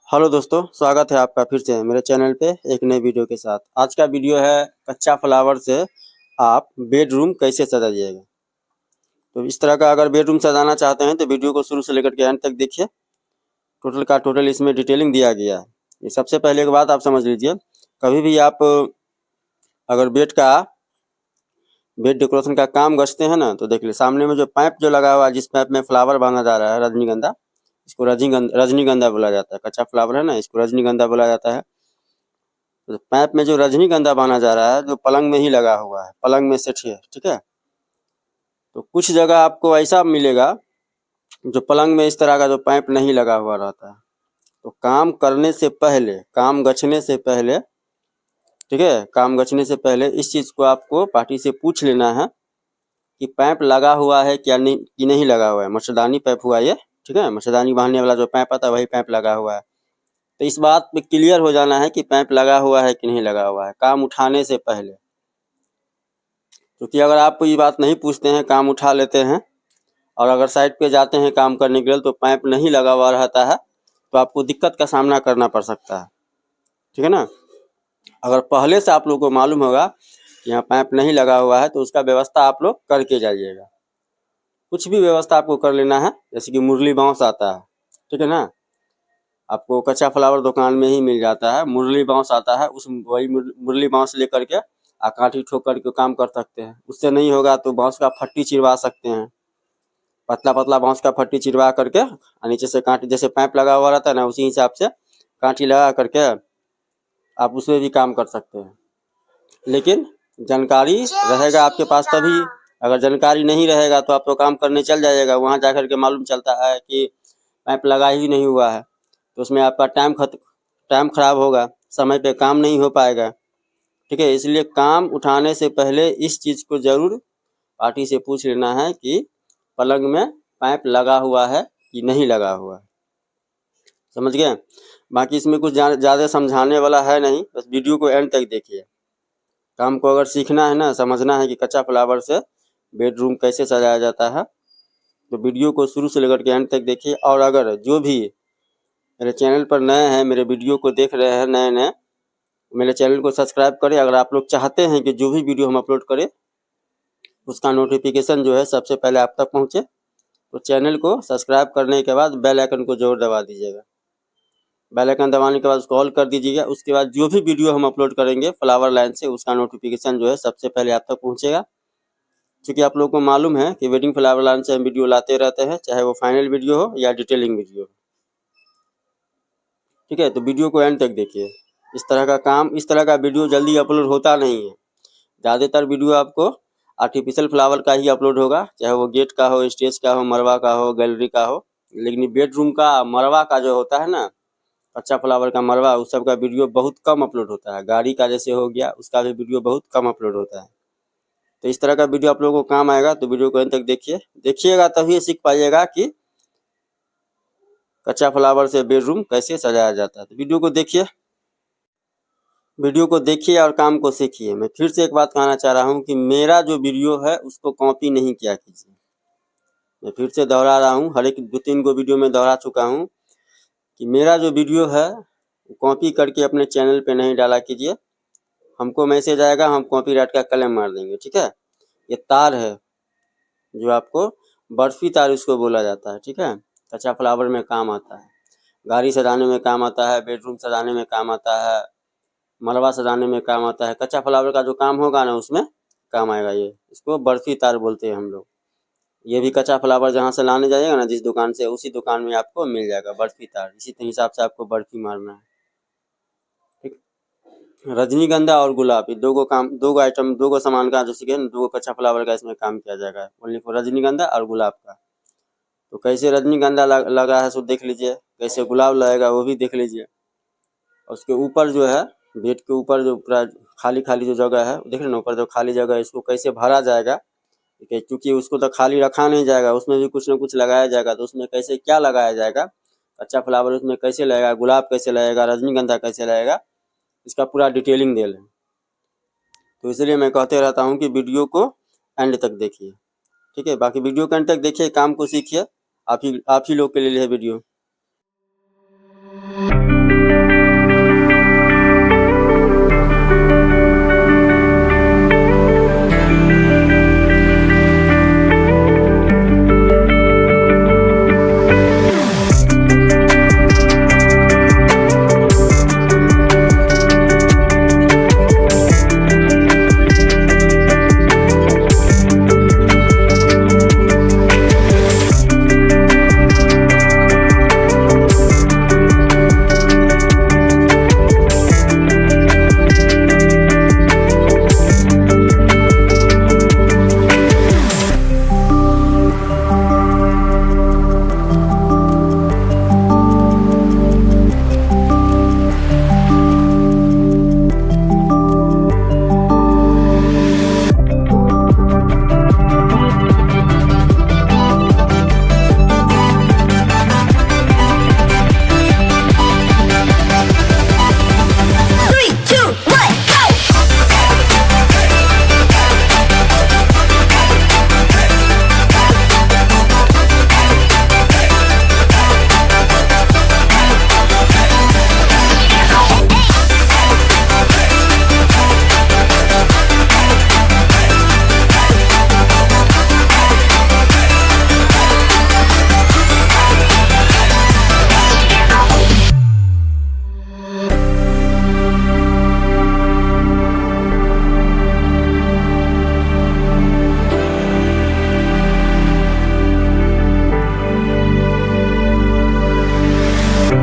Hello दोस्तों, स्वागत है आपका फिर से मेरे चैनल पे एक नए वीडियो के साथ। आज का वीडियो है कच्चा फ्लावर से आप बेडरूम कैसे सजाइएगा। तो इस तरह का अगर बेडरूम सजाना चाहते हैं तो वीडियो को शुरू से लेकर के एंड तक देखिए। टोटल का टोटल इसमें डिटेलिंग दिया गया है। ये सबसे पहले एक बात आप समझ लीजिए, कभी भी आप अगर बेड डेकोरेशन का काम गछते हैं ना, तो देख लीजिए सामने में जो पाइप जो लगा हुआ है, जिस पाइप में फ्लावर बांधा जा रहा है रजनीगंधा, इसको रजनीगंधा बोला जाता है। कच्चा फ्लावर है ना, इसको रजनीगंधा बोला जाता है। तो पाइप में जो रजनीगंधा बांधा जा रहा है, जो पलंग में ही लगा हुआ है, पलंग में सेट है, ठीक है। तो कुछ जगह आपको ऐसा मिलेगा जो पलंग में इस तरह का जो पाइप नहीं लगा हुआ रहता है। तो काम करने से पहले, काम गछने से पहले, ठीक है, काम गछने से पहले इस चीज़ को आपको पार्टी से पूछ लेना है कि पाइप लगा हुआ है क्या नहीं, कि नहीं लगा हुआ है। मच्छरदानी पाइप हुआ ये, ठीक है, मच्छरदानी बांधने वाला जो पाइप आता है वही पाइप लगा हुआ है। तो इस बात पे क्लियर हो जाना है कि पाइप लगा हुआ है कि नहीं लगा हुआ है काम उठाने से पहले। क्योंकि अगर आप ये बात नहीं पूछते हैं, काम उठा लेते हैं और अगर साइड पे जाते हैं काम करने के लिए, तो पाइप नहीं लगा हुआ रहता है, तो आपको दिक्कत का सामना करना पड़ सकता है, ठीक है ना। अगर पहले से आप लोग को मालूम होगा कि यहाँ पाइप नहीं लगा हुआ है, तो उसका व्यवस्था आप लोग करके जाइएगा। कुछ भी व्यवस्था आपको कर लेना है, जैसे कि मुरली बाँस आता है, ठीक है ना, आपको कच्चा फ्लावर दुकान में ही मिल जाता है। मुरली बाँस आता है, उस वही मुरली बाँस लेकर के काठी ठोक कर के काम कर सकते हैं। उससे नहीं होगा तो बाँस का फट्टी चिरवा सकते हैं, पतला पतला बाँस का फट्टी चिरवा करके नीचे से कांटी, जैसे पाइप लगा हुआ रहता है ना, उसी हिसाब से कांटी लगा करके आप उसमें भी काम कर सकते हैं। लेकिन जानकारी रहेगा आपके पास तभी। अगर जानकारी नहीं रहेगा तो आप तो काम करने चल जाइएगा, वहाँ जा कर के मालूम चलता है कि पाइप लगा ही नहीं हुआ है, तो उसमें आपका टाइम खराब होगा, समय पे काम नहीं हो पाएगा, ठीक है। इसलिए काम उठाने से पहले इस चीज़ को ज़रूर पार्टी से पूछ लेना है कि पलंग में पाइप लगा हुआ है कि नहीं लगा हुआ है, समझ गए। बाकी इसमें कुछ ज़्यादा समझाने वाला है नहीं, बस वीडियो को एंड तक देखिए। काम को अगर सीखना है ना, समझना है कि कच्चा फ्लावर से बेडरूम कैसे सजाया जाता है, तो वीडियो को शुरू से लेकर के एंड तक देखिए। और अगर जो भी मेरे चैनल पर नए हैं, मेरे वीडियो को देख रहे हैं नए, मेरे चैनल को सब्सक्राइब करें। अगर आप लोग चाहते हैं कि जो भी वीडियो हम अपलोड करें उसका नोटिफिकेशन जो है सबसे पहले आप तक पहुंचे, तो चैनल को सब्सक्राइब करने के बाद बेल आइकन को जरूर दबा दीजिएगा। बेल आइकन दबाने के बाद उसको ऑल कर दीजिएगा। उसके बाद जो भी वीडियो हम अपलोड करेंगे फ्लावर लाइन से, उसका नोटिफिकेशन जो है सबसे पहले आप तक पहुँचेगा। क्योंकि आप लोगों को मालूम है कि वेडिंग फ्लावर लाइन से हम वीडियो लाते रहते हैं, चाहे वो फाइनल वीडियो हो या डिटेलिंग वीडियो हो, ठीक है। तो वीडियो को एंड तक देखिए। इस तरह का वीडियो जल्दी अपलोड होता नहीं है। ज़्यादातर वीडियो आपको आर्टिफिशियल फ्लावर का ही अपलोड होगा, चाहे वो गेट का हो, स्टेज का हो, मरवा का हो, गैलरी का हो। लेकिन बेडरूम का मरवा का जो होता है ना, कच्चा फ्लावर का मरवा, उस सब का वीडियो बहुत कम अपलोड होता है। गाड़ी का जैसे हो गया, उसका भी वीडियो बहुत कम अपलोड होता है। तो इस तरह का वीडियो आप लोगों को काम आएगा, तो वीडियो को अंत तक देखिएगा तभी सीख पाइएगा कि कच्चा फ्लावर से बेडरूम कैसे सजाया जाता है। तो वीडियो को देखिए और काम को सीखिए। मैं फिर से एक बात कहना चाह रहा हूँ कि मेरा जो वीडियो है उसको कॉपी नहीं किया कीजिए। मैं फिर से दोहरा रहा हूँ, हर एक 2-3 को वीडियो में दोहरा चुका हूँ कि मेरा जो वीडियो है कॉपी करके अपने चैनल पे नहीं डाला कीजिए। हमको मैसेज आएगा, हम कॉपीराइट का क्लेम मार देंगे, ठीक है। ये तार है जो आपको बर्फी तार उसको बोला जाता है, ठीक है। कच्चा फ्लावर में काम आता है, गाड़ी सजाने में काम आता है, बेडरूम सजाने में काम आता है, मलबा सजाने में काम आता है। कच्चा फ्लावर का जो काम होगा ना, उसमें काम आएगा ये। इसको बर्फी तार बोलते हैं हम लोग। ये भी कच्चा फ्लावर जहाँ से लाने जाइएगा ना, जिस दुकान से, उसी दुकान में आपको मिल जाएगा बर्फी तार। इसी हिसाब से आपको बर्फी मारना है, ठीक। रजनीगंधा और गुलाब, ये दो गो सामान का, जैसे कि 2 कच्चा फ्लावर का इसमें काम किया जाएगा, ओनली फॉर रजनीगंधा और गुलाब का। तो कैसे रजनीगंधा लगा है सो देख लीजिए, कैसे गुलाब लगेगा वो भी देख लीजिए। और उसके ऊपर जो है, बेड के ऊपर जो पूरा खाली खाली जो जगह है, देख रहे ना, ऊपर जो खाली जगह है, इसको कैसे भरा जाएगा, ठीक है। क्योंकि उसको तो खाली रखा नहीं जाएगा, उसमें भी कुछ ना कुछ लगाया जाएगा। तो उसमें कैसे क्या लगाया जाएगा, कच्चा फ्लावर उसमें कैसे लगेगा, गुलाब कैसे लगेगा, रजनीगंधा कैसे लगेगा, इसका पूरा डिटेलिंग दे लें। तो इसलिए मैं कहते रहता हूँ कि वीडियो को एंड तक देखिए, ठीक है। बाकी वीडियो को एंड तक देखिए, काम को सीखिए। आप ही लोग के लिए है वीडियो।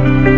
है।